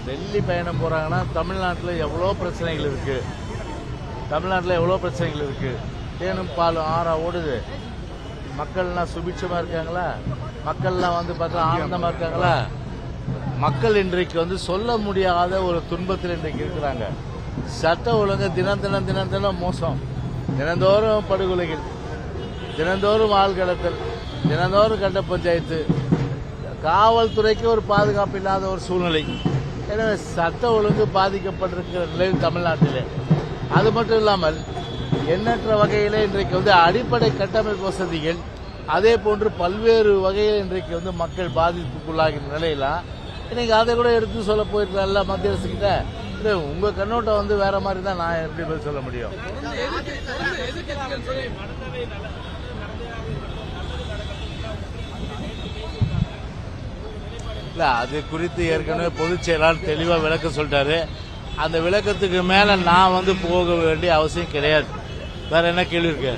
டெல்லி பயணம் போறாங்கன்னா தமிழ்நாட்டில் எவ்வளோ பிரச்சனைகள் இருக்கு. தேனும் பாலும் ஆறா ஓடுது. மக்கள்லாம் சுபிட்சமா இருக்காங்களா? மக்கள்லாம் பார்த்தா ஆனந்தமா இருக்காங்களா? மக்கள் இன்றைக்கு சொல்ல முடியாத ஒரு துன்பத்தில் இன்றைக்கு இருக்கிறாங்க. சட்ட ஒழுங்கு தினம் மோசம். தினந்தோறும் படுகொலைகள், தினந்தோறும் ஆள் கடத்தல், தினந்தோறும் கட்ட பஞ்சாயத்து, காவல்துறைக்கு ஒரு பாதுகாப்பு இல்லாத ஒரு சூழ்நிலை. எனவே சட்ட ஒழுங்கு பாதிக்கப்பட்டிருக்கிற நிலையில் தமிழ்நாட்டிலே. அது மட்டும் இல்லாமல் எண்ணற்ற வகையில் இன்றைக்கு அடிப்படை கட்டமைப்பு வசதிகள், அதே போன்று பல்வேறு வகையில் இன்றைக்கு மக்கள் பாதிப்புக்குள்ளாகிற நிலையெல்லாம் இன்னைக்கு அதை கூட எடுத்து சொல்ல போயிருக்கல மத்திய அரசு கிட்ட. உங்க கண்ணோட்டம் வேற மாதிரி தான். நான் எப்படி பதில் சொல்ல முடியும்? இல்ல, அது குறித்து ஏற்கனவே பொதுச் செயலாளர் தெளிவா விளக்கம் சொல்லிட்டாரு. அந்த விளக்கத்துக்கு மேல நான் போக வேண்டிய அவசியம் கிடையாது. வேற என்ன கேள்வி இருக்கு?